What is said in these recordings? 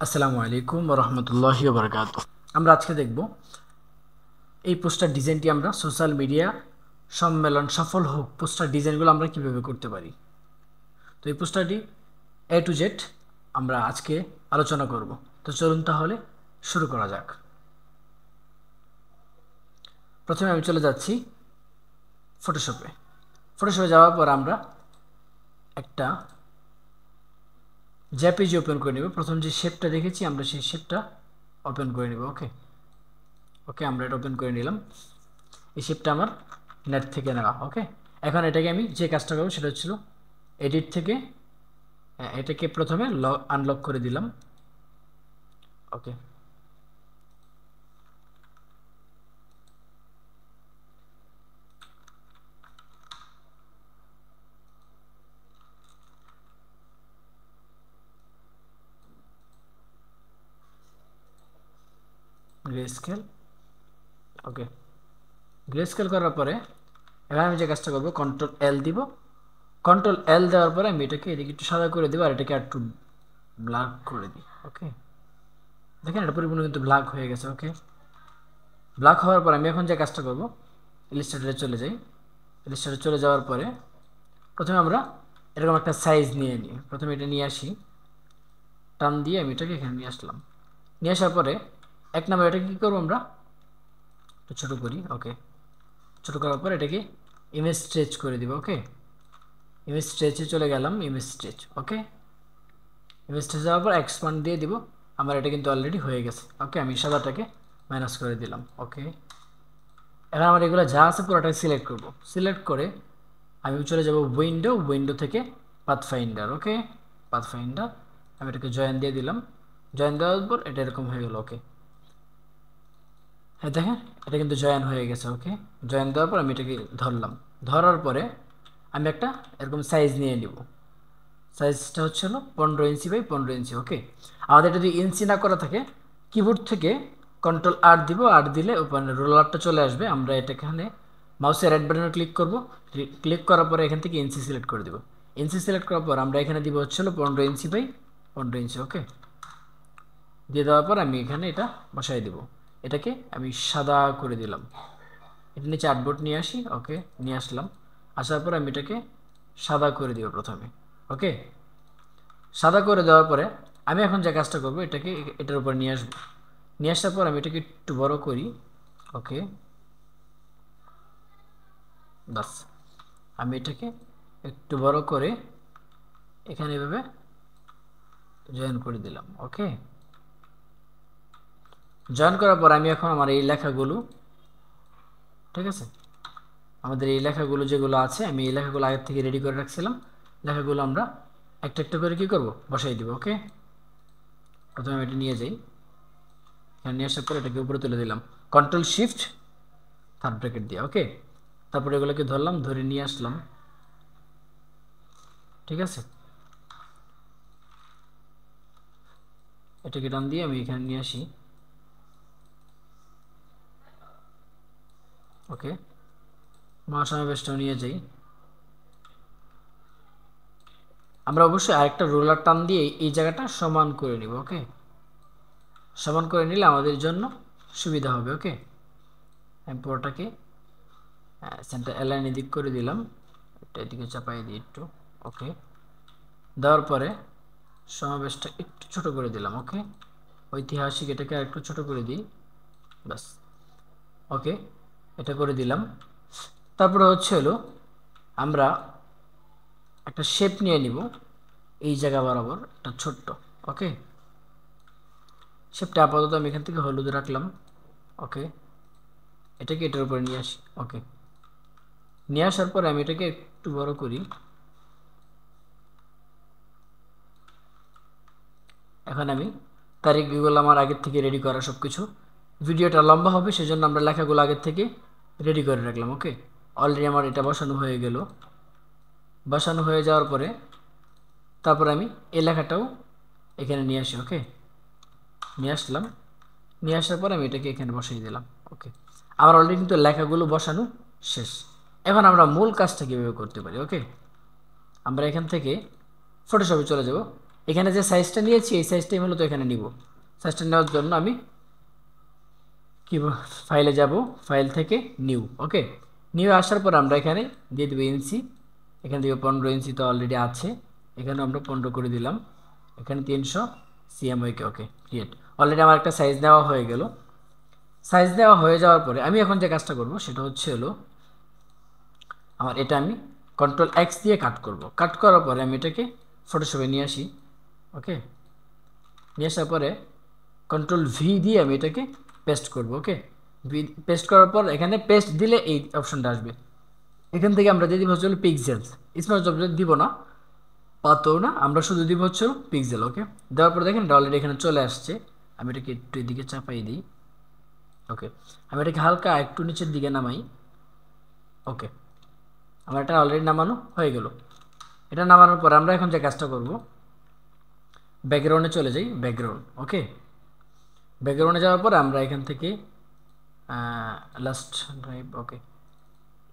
আসসালামু আলাইকুম ওয়া রাহমাতুল্লাহি ওয়া বারাকাতুহু। আমরা আজকে দেখব এই পোস্টার ডিজাইনটি আমরা সোশ্যাল মিডিয়া সম্মেলন সফল হোক পোস্টার ডিজাইনগুলো আমরা কিভাবে করতে পারি। তো এই পোস্টারটি এ টু জেড আমরা আজকে আলোচনা করব। তো চলুন তাহলে শুরু করা যাক। প্রথমে আমি চলে যাচ্ছি ফটোশপে। ফটোশপে যাওয়ার পর আমরা একটা জেপিজি ওপেন করে নেব। প্রথম যে শেপটা দেখেছি আমরা সেই শেপটা ওপেন করে নেব। ওকে আমরা এটা ওপেন করে নিলাম। এই শেপটা আমার নেট থেকে নেওয়া। ওকে, এখন এটাকে আমি যে কাজটা করবো সেটা হচ্ছিল এডিট থেকে এটাকে প্রথমে আনলক করে দিলাম। ওকে, গ্রে স্কেল। ওকে, গ্রে স্কেল করার পরে এবার আমি যে কাজটা করবো কন্ট্রোল এল দিব। কন্ট্রোল এল দেওয়ার পরে আমি এটাকে এদিকে একটু সাদা করে দেবো আর এটাকে একটু ব্ল্যাক করে দিই। ওকে, দেখেন এটা পরিপূর্ণ কিন্তু ব্ল্যাক হয়ে গেছে। ওকে, ব্ল্যাক হওয়ার পর আমি এখন যে কাজটা করবো ইলাস্ট্রেটরে চলে যাই। ইলাস্ট্রেটরে চলে যাওয়ার পরে প্রথমে আমরা এরকম একটা সাইজ নিয়ে নিই। প্রথমে এটা নিয়ে আসি, টান দিয়ে আমি এটাকে এখানে নিয়ে আসলাম। নিয়ে আসার পরে এক নম্বর এটাকে কী করবো আমরা একটু ছোটো করি। ওকে, ছোটো করার পর এটাকে ইমেজ স্ট্রেচ করে দিব। ওকে, ইমেজ স্ট্রেচে চলে গেলাম, ইমেজ স্ট্রেচ। ওকে, ইমেজ স্ট্রেচ যাওয়ার পর এক্সপান্ড দিয়ে দিব। আমার এটা কিন্তু অলরেডি হয়ে গেছে। ওকে, আমি সাদাটাকে মাইনাস করে দিলাম। ওকে, এখন আমার এগুলো যা আছে পুরোটাকে সিলেক্ট করব। সিলেক্ট করে আমি চলে যাব উইন্ডো থেকে পাথফাইন্ডার। ওকে, পাথফাইন্ডার আমি এটাকে জয়েন দিয়ে দিলাম। জয়েন দেওয়ার পর এটা এরকম হয়ে গেল। ওকে, হ্যাঁ দেখেন এটা কিন্তু জয়েন হয়ে গেছে। ওকে, জয়েন দেওয়ার পর আমি এটাকে ধরলাম। ধরার পরে আমি একটা এরকম সাইজ নিয়ে নিব। সাইজটা হচ্ছে হলো 15 ইঞ্চি বাই 15 ইঞ্চি। ওকে, আমাদের যদি ইঞ্চি না করা থাকে কিবোর্ড থেকে কন্ট্রোল আর দিব। আর দিলে ওখানে রোলারটা চলে আসবে। আমরা এটা এখানে মাউসের রাইট বাটনে ক্লিক করব। ক্লিক করার পরে এখান থেকে ইঞ্চি সিলেক্ট করে দেব। ইঞ্চি সিলেক্ট করার পর আমরা এখানে দিব হচ্ছে হলো 15 ইঞ্চি বাই 15 ইঞ্চি। ওকে, দিয়ে দেওয়ার পর আমি এখানে এটা বসাই দেব। এটাকে আমি সাদা করে দিলাম। এটা নিচে আর্টবোর্ড নিয়ে আসি। ওকে, নিয়ে আসলাম। আসার পর আমি এটাকে সাদা করে দিব প্রথমে। ওকে, সাদা করে দেওয়ার পরে আমি এখন যে কাজটা করবো এটাকে এটার উপর নিয়ে আসবো। নিয়ে আসার পর আমি এটাকে একটু বড় করি। ওকে, বাস আমি এটাকে একটু বড় করে এখানে এভাবে জয়েন করে দিলাম। ওকে, জয়েন করার পর আমি এখন আমার এই লেখাগুলো, ঠিক আছে, আমাদের এই লেখাগুলো যেগুলো আছে আমি এই লেখাগুলো আগের থেকে রেডি করে রাখছিলাম। লেখাগুলো আমরা একটা একটা করে কী করবো বসাই দিব। ওকে, প্রথমে আমি এটা নিয়ে যাই। এখানে নিয়ে আসার পর এটাকে উপরে তুলে দিলাম কন্ট্রোল শিফট থার্ড ব্র্যাকেট দিয়ে। ওকে, তারপরে এগুলোকে ধরলাম, ধরে নিয়ে আসলাম। ঠিক আছে, এটাকে টান দিয়ে আমি এখানে নিয়ে আসি। ওকে, মহাসমাবেশটাও নিয়ে যাই। আমরা অবশ্যই আরেকটা রোলার টান দিয়ে এই জায়গাটা সমান করে নিব। ওকে, সমান করে নিলে আমাদের জন্য সুবিধা হবে। ওকে, আমি পুরোটাকে সেন্টার অ্যালাইন এদিক করে দিলাম। এটা এদিকে চাপাই দিই একটু। ওকে, দেওয়ার পরে সমাবেশটা একটু ছোট করে দিলাম। ওকে, ঐতিহাসিক এটাকে একটু ছোট করে দিই, ব্যাস। ওকে, এটা করে দিলাম। তারপরে হচ্ছে হলো আমরা একটা শেপ নিয়ে নিব এই জায়গা বরাবর একটা ছোট্ট। ওকে, শেপটা আপাতত আমি এখান থেকে হলুদ রাখলাম। ওকে, এটাকে এটার উপরে নিয়ে আসি। ওকে, নিয়ে আসার পরে আমি এটাকে একটু বড় করি। এখন আমি তারিখগুলো আমার আগের থেকে রেডি করা সব কিছু। ভিডিওটা লম্বা হবে সেজন্য আমরা লেখাগুলো আগের থেকে রেডি করে রাখলাম। ওকে, অলরেডি আমার এটা বসানো হয়ে গেল। বসানো হয়ে যাওয়ার পরে তারপর আমি এই লেখাটাও এখানে নিয়ে আসি। ওকে, নিয়ে আসলাম। নিয়ে আসার পর আমি এটাকে এখানে বসিয়ে দিলাম। ওকে, আমার অলরেডি কিন্তু লেখাগুলো বসানো শেষ। এখন আমরা মূল কাজটা কীভাবে করতে পারি। ওকে, আমরা এখান থেকে ফটোশপে চলে যাব। এখানে যে সাইজটা নিয়েছি এই সাইজটাই মূলত এখানে নিব। সাইজটা নেওয়ার জন্য আমি কি ফাইলে যাব, ফাইল থেকে নিউ। ওকে, নিউ আসার পর আমরা এখানে দিয়ে দেবো ইঞ্চি। এখানে দেবো 15 ইঞ্চি, তো অলরেডি আছে, এখানে আমরা 15 করে দিলাম। এখানে 300 সিএমওকে। ওকে, ক্রিয়েট। অলরেডি আমার একটা সাইজ নেওয়া হয়ে গেল। সাইজ দেওয়া হয়ে যাওয়ার পরে আমি এখন যে কাজটা করব সেটা হচ্ছে হলো আমার এটা আমি কন্ট্রোল এক্স দিয়ে কাট করব। কাট করার পরে আমি এটাকে ফটোশপে নিয়ে আসি। ওকে, নিয়ে আসার পরে কন্ট্রোল ভি দিয়ে আমি এটাকে পেস্ট করব। ওকে, ভি পেস্ট করার পর এখানে পেস্ট দিলে এই অপশনটা আসবে। এখান থেকে আমরা দিয়ে দিব হচ্ছে পিক্সেলস, স্মল জব দিব না, পাতও না, আমরা শুধু দিব হচ্ছে পিক্সেল। ওকে, দেওয়ার পর দেখেন অলরেডি এখানে চলে আসছে। আমি এটাকে একটু এদিকে চাপাই দিই। ওকে, আমি এটাকে হালকা একটু নিচের দিকে নামাই। ওকে, আমার এটা অলরেডি নামানো হয়ে গেল। এটা নামানোর পর আমরা এখন যে কাজটা করব, ব্যাকগ্রাউন্ডে চলে যাই। ব্যাকগ্রাউন্ড, ওকে, ব্যাকগ্রাউন্ডে যাওয়ার পর আমরা এখান থেকে লাস্ট ড্রাইভ। ওকে,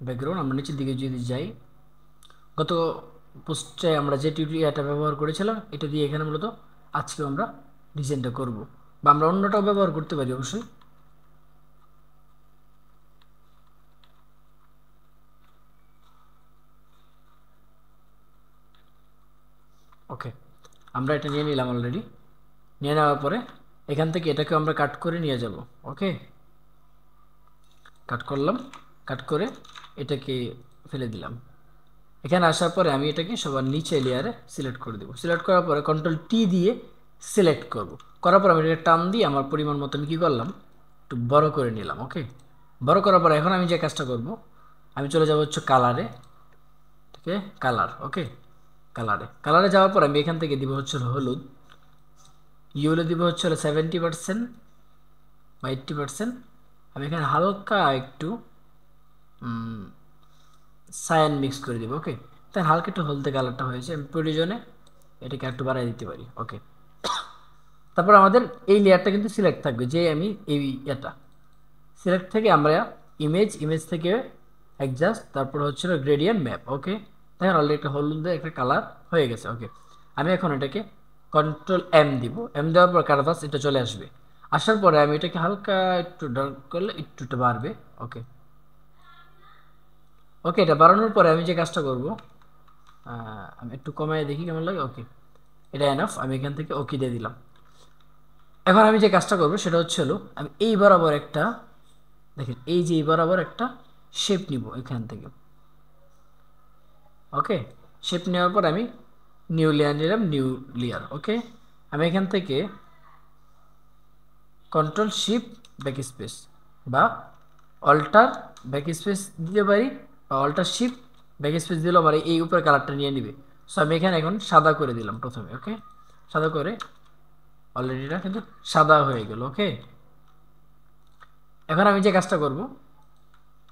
ব্যাকগ্রাউন্ড আমরা নিচের দিকে যদি যাই, গত পোস্টে আমরা যে টিউটোরিয়ালটা ব্যবহার করেছিলাম এটা দিয়ে এখানে মূলত আজকেও আমরা ডিজাইনটা করব, বা আমরা অন্যটাও ব্যবহার করতে পারি অবশ্যই। ওকে, আমরা এটা নিয়ে নিলাম অলরেডি। নিয়ে নেওয়ার পরে এখান থেকে এটাকে আমরা কাট করে নিয়ে যাব। ওকে, কাট করলাম, কাট করে এটাকে ফেলে দিলাম। এখানে আসার পরে আমি এটাকে সবার নিচে লেয়ারে সিলেক্ট করে দেবো। সিলেক্ট করার পরে কন্ট্রোল টি দিয়ে সিলেক্ট করব। করার পর আমি এটাকে টান দিয়ে আমার পরিমাণ মতো আমি কী করলাম, একটু বড় করে নিলাম। ওকে, বড় করার পরে এখন আমি যে কাজটা করব, আমি চলে যাব হচ্ছে কালারে। ঠিক আছে, কালার। ওকে, কালারে, কালারে যাওয়ার পর আমি এখান থেকে দিব হচ্ছে হলুদ। ইউলে দিব হচ্ছে 70% বা 80%। আমি এখানে হালকা একটু সায়ান মিক্স করে দিব। ওকে, তাই হালকা একটু হলদে কালারটা হয়েছে, আমি প্রয়োজনে এটাকে একটু বাড়াই দিতে পারি। ওকে, তারপর আমাদের এই লেয়ারটা কিন্তু সিলেক্ট থাকবে, যে আমি এই এটা সিলেক্ট থেকে আমরা ইমেজ, ইমেজ থেকে অ্যাডজাস্ট, তারপর হচ্ছিল গ্রেডিয়েন্ট ম্যাপ। ওকে, দেখেন অলরেডি একটা হলুদ একটা কালার হয়ে গেছে। ওকে, আমি এখন এটাকে কন্ট্রোল এম দিব। এম দেওয়ার পর ক্যানভাস এটা চলে আসবে। আসার পরে আমি এটাকে হালকা একটু ডার্ক করলে একটু বাড়বে। ওকে, ওকে, এটা বাড়ানোর পরে আমি যে কাজটা করব, আমি একটু কমাই দেখি কেমন লাগে। ওকে, এটা এনাফ, আমি এখান থেকে ওকে দিয়ে দিলাম। এখন আমি যে কাজটা করব সেটা হচ্ছে হলো আমি এই বরাবর একটা, দেখেন এই যে এই বরাবর একটা শেপ নিব এখান থেকে। ওকে, শেপ নেওয়ার পর আমি নিউ লেয়ার নিলাম, নিউ লেয়ার। ওকে, আমি এখান থেকে কন্ট্রোল শিফট ব্যাক স্পেস বা অল্টার ব্যাক স্পেস দিতে পারি, বা অল্টার শিফট ব্যাক স্পেস দিলেও আমার এই উপরে কালারটা নিয়ে নিবে। সো আমি এখানে এখন সাদা করে দিলাম প্রথমে। ওকে, সাদা করে অলরেডি এটা কিন্তু সাদা হয়ে গেল। ওকে, এখন আমি যে কাজটা করব,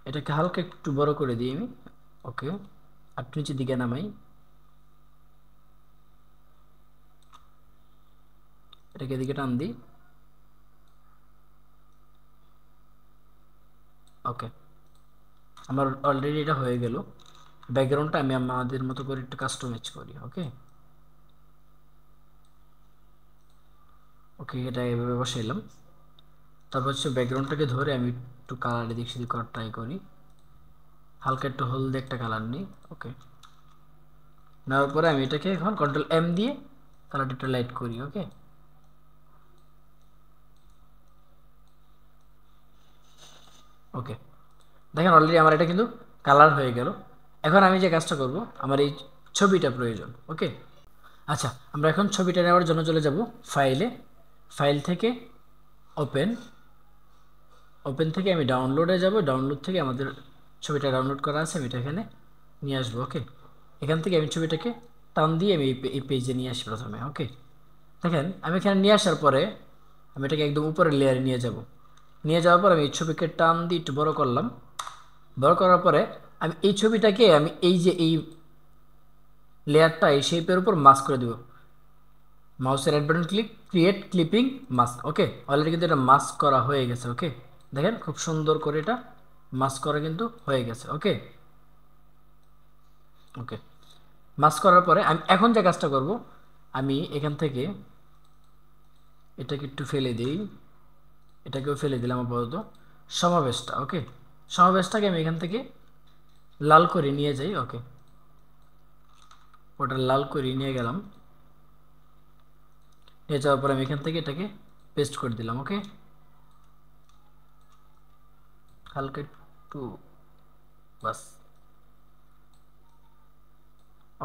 এটাকে হালকা একটু বড় করে দিই আমি। ওকে, আর নিচের দিকে নামাই, এটাকে এদিকে টান দিই। ওকে, আমার অলরেডি এটা হয়ে গেল। ব্যাকগ্রাউন্ডটা আমি আমাদের মতো করে একটু কাস্টমাইজ করি। ওকে, ওকে, এটা এভাবে বসাইলাম। তারপর হচ্ছে ব্যাকগ্রাউন্ডটাকে ধরে আমি একটু কালার এদিক সেদিক করার ট্রাই করি, হালকা একটু হলদে একটা কালার নিই। ওকে, নেওয়ার পরে আমি এটাকে এখন কন্ট্রোল এম দিয়ে কালারটা একটু লাইট করি। ওকে, ওকে, দেখেন অলরেডি আমার এটা কিন্তু কালার হয়ে গেল। এখন আমি যে কাজটা করব, আমার এই ছবিটা প্রয়োজন। ওকে, আচ্ছা, আমরা এখন ছবিটা নেওয়ার জন্য চলে যাব ফাইলে, ফাইল থেকে ওপেন, ওপেন থেকে আমি ডাউনলোডে যাব, ডাউনলোড থেকে আমাদের ছবিটা ডাউনলোড করা আছে আমি এটা এখানে নিয়ে আসবো। ওকে, এখান থেকে আমি ছবিটাকে টান দিয়ে আমি এই পেজে নিয়ে আসি প্রথমে। ওকে, দেখেন আমি এখানে নিয়ে আসার পরে আমি এটাকে একদম উপরের লেয়ারে নিয়ে যাব। নিয়ে যাওয়ার পর আমি এই ছবিকে টান দিয়ে একটু বড় করলাম। বড় করার পরে আমি এই ছবিটাকে আমি এই যে এই লেয়ারটা এই শেপের উপর মাস্ক করে দেব। মাউসের right button click, create clipping mask. Okay, already কিন্তু এটা মাস্ক করা হয়ে গেছে। ওকে, দেখেন খুব সুন্দর করে এটা মাস্ক করা কিন্তু হয়ে গেছে। ওকে, ওকে, মাস্ক করার পরে আমি এখন যে কাজটা করব, আমি এখান থেকে এটাকে একটু ফেলে দিই, এটাকেও ফেলে দিলাম আপাতত। সমাবেশটা, ওকে, সমাবেশটাকে আমি এখান থেকে লাল করে নিয়ে যাই। ওকে, ওটা লাল করে নিয়ে গেলাম। নিয়ে যাওয়ার পর আমি এখান থেকে এটাকে পেস্ট করে দিলাম। ওকে, হালকা একটু, বাস।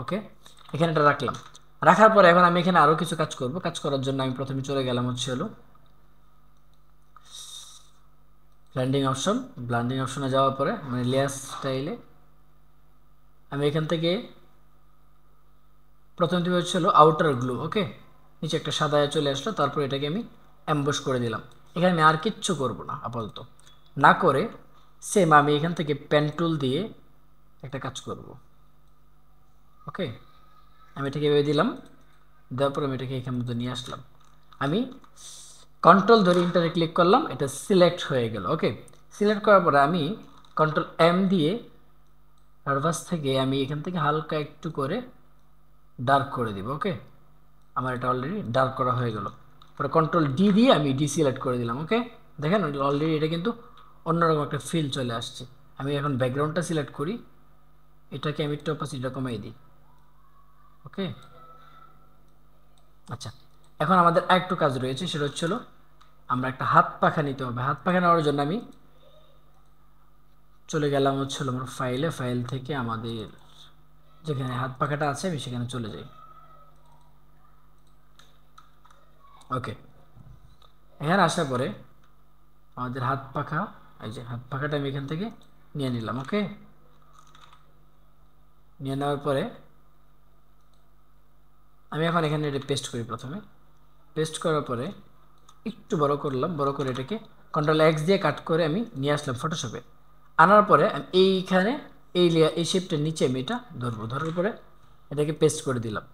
ওকে, এখানে এটা রাখলাম। রাখার পরে এখন আমি এখানে আরও কিছু কাজ করব। কাজ করার জন্য আমি প্রথমে চলে গেলাম হলো ব্লেন্ডিং অপশনে যাওয়ার পরে মানে লেয়ার স্টাইলে আমি এখান থেকে প্রথম দিকে হলো আউটার গ্লু। ওকে, নিচে একটা সাদা চলে আসলো, তারপর এটাকে আমি অ্যাম্বস করে দিলাম। এখানে আমি আর কিচ্ছু করব না আপাতত। না করে সেম আমি এখান থেকে পেন টুল দিয়ে একটা কাজ করব। ওকে, আমি এটাকে এভাবে দিলাম, দেওয়ার পর আমি এটাকে এখান মধ্যে নিয়ে আসলাম। আমি কন্ট্রোল ধরে ইন্টারে ক্লিক করলাম, এটা সিলেক্ট হয়ে গেল। ওকে, সিলেক্ট করার পরে আমি কন্ট্রোল এম দিয়ে ক্যানভাস থেকে আমি এখান থেকে হালকা একটু করে ডার্ক করে দিব। ওকে, আমার এটা অলরেডি ডার্ক করা হয়ে গেল। পরে কন্ট্রোল ডি দিয়ে আমি ডি সিলেক্ট করে দিলাম। ওকে, দেখেন অলরেডি এটা কিন্তু অন্যরকম একটা ফিল চলে আসছে। আমি এখন ব্যাকগ্রাউন্ডটা সিলেক্ট করি, এটাকে আমি একটু অপাসিটিটা কমিয়ে দিই। ওকে, আচ্ছা, এখন আমাদের আরেকটু কাজ রয়েছে, সেটা হচ্ছিল আমরা একটা হাত পাখা নিতে হবে। হাত পাখা নেওয়ার জন্য আমি চলে গেলাম হচ্ছিল আমার ফাইল থেকে আমাদের যেখানে হাত পাখাটা আছে আমি সেখানে চলে যাই। ওকে, এখানে আসার পরে আমাদের হাত পাখা, এই যে হাত পাখাটা আমি এখান থেকে নিয়ে নিলাম। ওকে, নিয়ে নেওয়ার পরে আমি এখন এখানে এটা পেস্ট করি। প্রথমে পেস্ট করার পরে একটু বড় করলাম, বড় করে এটাকে কন্ট্রোল এক্স দিয়ে কাট করে আমি নিয়ে আসলাম ফটোশপে। আনার পরে আমি এইখানে এই শেপটার নিচে আমি এটা ধরবো, ধরার পরে এটাকে পেস্ট করে দিলাম।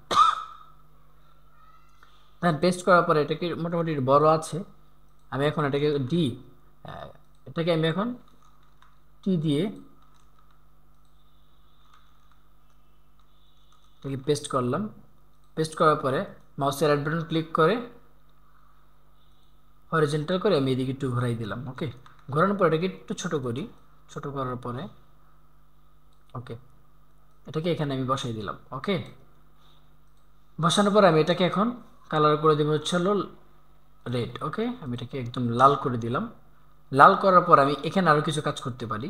হ্যাঁ, পেস্ট করার পরে এটাকে মোটামুটি বড় আছে। আমি এখন এটাকে এটাকে আমি এখন টি দিয়ে এটাকে পেস্ট করলাম। পেস্ট করার পরে মাউসের রাইট বাটন ক্লিক করে হরিজন্টাল করে আমি এদিকে একটু ঘোরাই দিলাম। ওকে, ঘোরানোর পরে এটাকে একটু ছোট করি। ছোট করার পরে ওকে, এটাকে এখানে আমি বসাই দিলাম। ওকে, বসানোর পর আমি এটাকে এখন কালার করে দেবো হলো রেড। ওকে, আমি এটাকে একদম লাল করে দিলাম। লাল করার পর আমি এখানে আরও কিছু কাজ করতে পারি।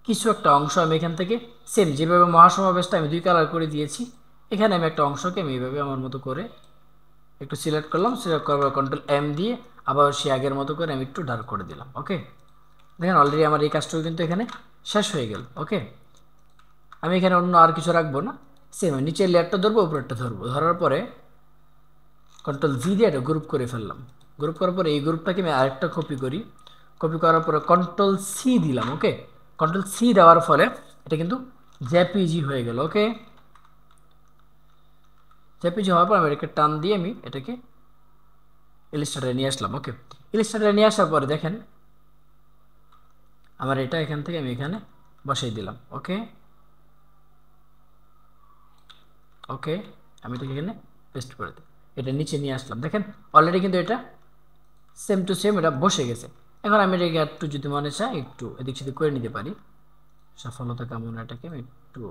কিছু একটা অংশ আমি এখান থেকে সেম যেভাবে মহাসমাবেশটা আমি 2 কালার করে দিয়েছি, এখানে আমি একটা অংশকে আমি এইভাবে আমার মতো করে একটু সিলেক্ট করলাম। সিলেক্ট করার পর কন্ট্রোল এম দিয়ে আবার সে আগের মতো করে আমি একটু ডার্ক করে দিলাম। ওকে, দেখেন অলরেডি আমার এই কাজটুকু কিন্তু এখানে শেষ হয়ে গেল। ওকে, আমি এখানে অন্য আর কিছু রাখবো না, সেম নিচের লেয়ারটা ধরবো, উপরেরটা ধরবো। ধরার পরে কন্ট্রোল ভি দিয়ে এটা গ্রুপ করে ফেললাম। গ্রুপ করার পরে এই গ্রুপটাকে আমি আরেকটা কপি করি। কপি করার পরে কন্ট্রোল সি দিলাম। ওকে, কন্ট্রোল সি দেওয়ার ফলে এটা কিন্তু জেপিজি হয়ে গেল। ওকে, জেপিজি হওয়ার পর আমি এটাকে টান দিয়ে আমি এটাকে ইলাস্ট্রেটরে নিয়ে আসলাম। ওকে, ইলাস্ট্রেটরে নিয়ে আসার পরে দেখেন আমার এটা এখান থেকে আমি এখানে বসাই দিলাম। ওকে, ওকে, আমি এটাকে এখানে পেস্ট করে দিই, এটা নিচে নিয়ে আসলাম। দেখেন অলরেডি কিন্তু এটা সেম টু সেম এটা বসে গেছে। এখন আমি এটাকে একটু যদি মনে চাই একটু এদিক সেদিক করে নিতে পারি। সফলতা কামনাটাকে আমি একটু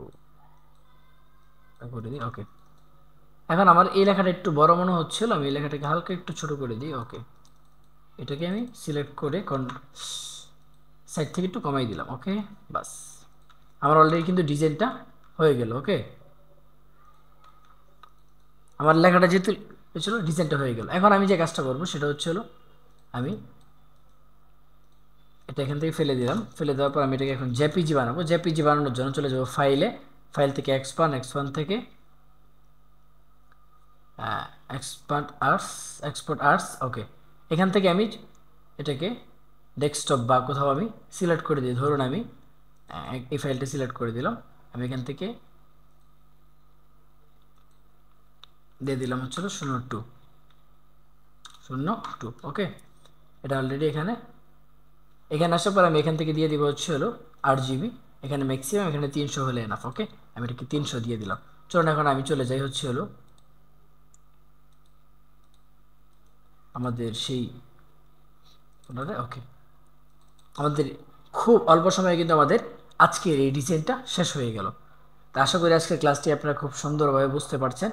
করে দিই। ওকে, এখন আমার এই লেখাটা একটু বড় মনে হচ্ছিল, আমি এই লেখাটাকে হালকা একটু ছোট করে দিই। ওকে, এটাকে আমি সিলেক্ট করে সাইড থেকে একটু কমাই দিলাম। ওকে, বাস, আমার অলরেডি কিন্তু ডিজাইনটা হয়ে গেল। ওকে, আমার লেখাটা যেহেতু ছিল ডিজাইনটা হয়ে গেল। এখন আমি যে কাজটা করবো সেটা হলো আমি এটা এখান থেকে ফেলে দিলাম। ফেলে দেওয়ার পর আমি এটাকে এখন জেপিজি বানাবো। জেপিজি বানানোর জন্য চলে যাবো ফাইল থেকে এক্সপান্ড থেকে এক্সপোর্ট আর্টস। ওকে, এখান থেকে আমি এটাকে ডেস্কটপ বা কোথাও আমি সিলেক্ট করে দিই। ধরুন আমি এই ফাইলটা সিলেক্ট করে দিলাম। আমি এখান থেকে দিয়ে দিলাম হচ্ছিল 02। ওকে, এটা অলরেডি এখানে আসার পর আমি এখান থেকে দিয়ে দিব হলো 8 GB। এখানে ম্যাক্সিমাম এখানে 300 হলে এনাফ। ওকে, আমি এটাকে 300 দিয়ে দিলাম। চলুন এখন আমি চলে যাই হলো আমাদের সেই ওকে, আমাদের খুব অল্প সময়ে কিন্তু আমাদের আজকের এই ডিজাইনটা শেষ হয়ে গেল। তা আশা করি আজকের ক্লাসটি আপনারা খুব সুন্দরভাবে বুঝতে পারছেন।